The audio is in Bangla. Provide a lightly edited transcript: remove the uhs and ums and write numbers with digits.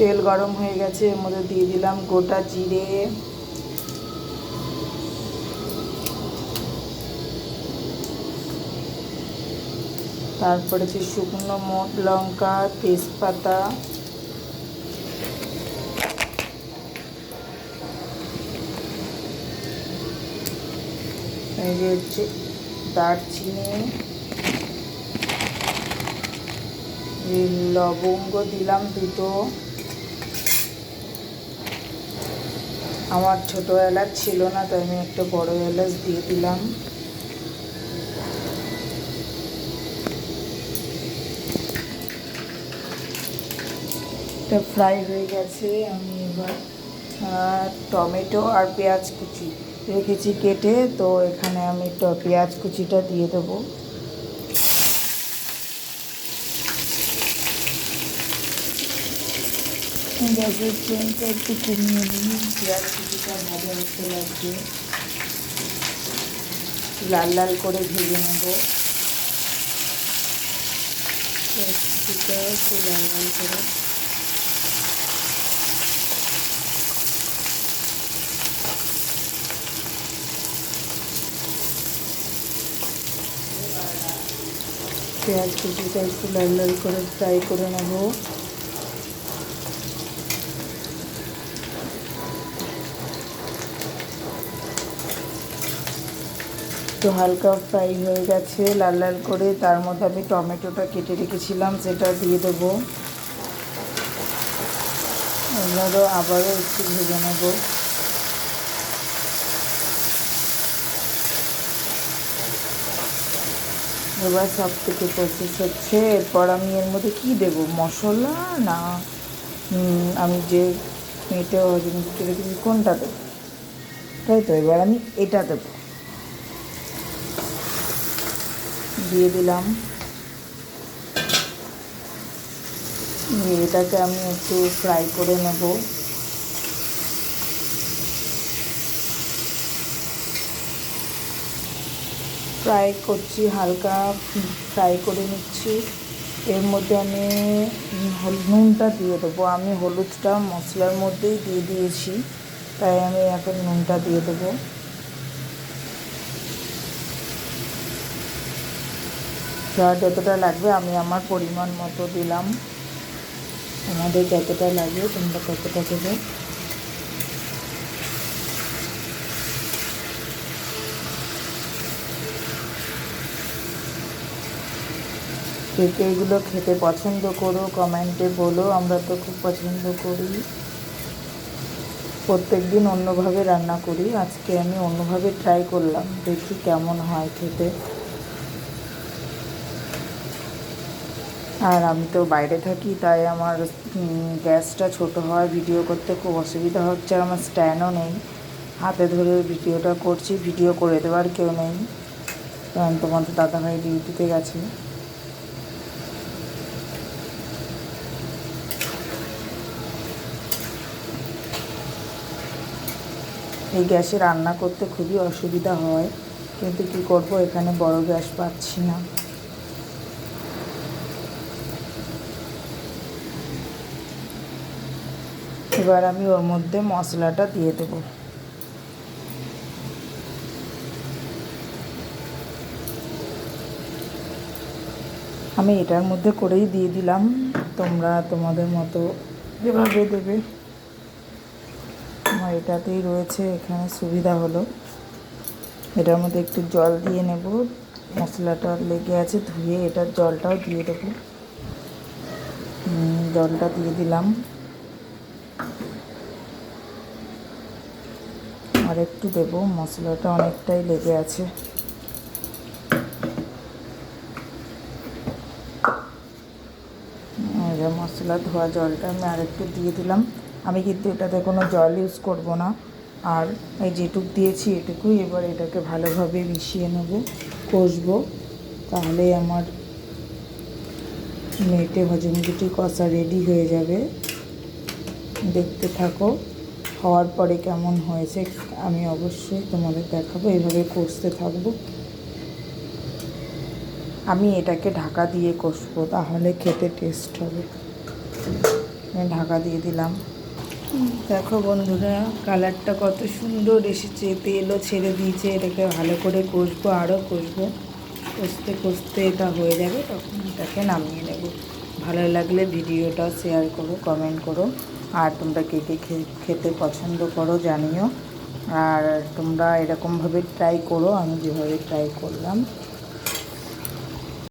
তেল গরম হয়ে গেছে, এর মধ্যে দিয়ে দিলাম গোটা জিরে, তারপরে যে শুকনো লঙ্কা, তেজপাতা, এই যে হচ্ছে দারচিনি, লবঙ্গ দিলাম দুটো, আমার ছোটো এলাচ ছিল না তাই আমি একটা বড় এলাচ দিয়ে দিলাম। এটা ফ্রাই হয়ে গেছে। আমি এবার টমেটো আর পেঁয়াজ কুচি রেখেছি কেটে, তো এখানে আমি পেঁয়াজ কুচিটা দিয়ে দেবো। গ্যাসের ফ্লেমটা একটু কমিয়ে নিই, পেঁয়াজ কুচিটা ভাজা হতে লাগবে, লাল লাল করে ভেজে নেব। পেঁয়াজ কুচিটা একটু লাল লাল করে পেঁয়াজ কুচিটা একটু লাল লাল করে ফ্রাই করে নেব। তো হালকা ফ্রাই হয়ে গেছে লাল লাল করে, তার মধ্যে আমি টমেটোটা কেটে রেখেছিলাম সেটা দিয়ে দেবো। এবারও আবারও একটু ভেজে নেব। এবার সব থেকে প্রসেস হচ্ছে, এরপর আমি এর মধ্যে কী দেবো, মশলা না আমি যে মেটে হজম করে রেখেছি কোনটা দেবো, তাই তো এবার আমি এটা দেবো, দিয়ে দিলাম। এটাকে আমি একটু ফ্রাই করে নেব। ফ্রাই করছি, হালকা ফ্রাই করে নিচ্ছি। এর মধ্যে আমি নুনটা দিয়ে দেবো। আমি হলুদটা মশলার মধ্যেই দিয়ে দিয়েছি, তাই আমি এখন নুনটা দিয়ে দেবো। যার যতটা লাগবে আমি আমার পরিমাণ মতো দিলাম, আমাদের যতটা লাগে তোমরা ততটা দেবে। কে কে এগুলো খেতে পছন্দ করো কমেন্টে বলো, আমরা তো খুব পছন্দ করি। প্রত্যেক দিন অন্যভাবে রান্না করি, আজকে আমি অন্যভাবে ট্রাই করলাম, দেখি কেমন হয় খেতে। আর আমি তো বাইরে থাকি, তাই আমার গ্যাসটা ছোট হয়, ভিডিও করতে খুব অসুবিধা হচ্ছে। আর আমার স্ট্যান্ডও নেই, হাতে ধরে ভিডিওটা করছি, ভিডিও করে দেওয়ার কেউ নেই, কারণ তোমাদের দাদাভাই ডিউটিতে গেছে। এই গ্যাসে রান্না করতে খুবই অসুবিধা হয়, কিন্তু কী করব, এখানে বড় গ্যাস পাচ্ছি না। এবার আমি ওর মধ্যে মশলাটা দিয়ে দেবো। আমি এটার মধ্যে করেই দিয়ে দিলাম, তোমরা তোমাদের মতো যেভাবে দেবে। আমার এটাতেই রয়েছে, এখানে সুবিধা হলো। এটার মধ্যে একটু জল দিয়ে নেব, মশলাটা লেগে আছে ধুয়ে, এটার জলটাও দিয়ে দেবো। জলটা দিয়ে দিলাম, আর একটু দেবো, মশলাটা অনেকটাই লেগে আছে। মশলা ধোয়া জলটা আমি আরেকটু দিয়ে দিলাম। আমি কিন্তু এটাতে কোনো জল ইউজ করব না, আর এই যেটুক দিয়েছি এটুকুই। এবার এটাকে ভালোভাবে মিশিয়ে নেব, কষবো, তাহলেই আমার মেটে হজমগুটি কষা রেডি হয়ে যাবে। দেখতে থাকো, হওয়ার পরে কেমন হয়েছে আমি অবশ্যই তোমাদের দেখাবো। এইভাবে কষতে থাকবো। আমি এটাকে ঢাকা দিয়ে কষবো, তাহলে খেতে টেস্ট হবে। আমি ঢাকা দিয়ে দিলাম। দেখো বন্ধুরা, কালারটা কত সুন্দর এসেছে, তেলও ছেড়ে দিয়েছে। এটাকে ভালো করে কষবো, আরও কষবো, কষতে কষতে এটা হয়ে যাবে, তখন এটাকে নামিয়ে নেব। ভালো লাগলে ভিডিওটা শেয়ার করো, কমেন্ট করো, আর তোমরা কে কে খেতে পছন্দ করো জানিও। আর তোমরা এরকমভাবে ট্রাই করো, আমি যেভাবে ট্রাই করলাম।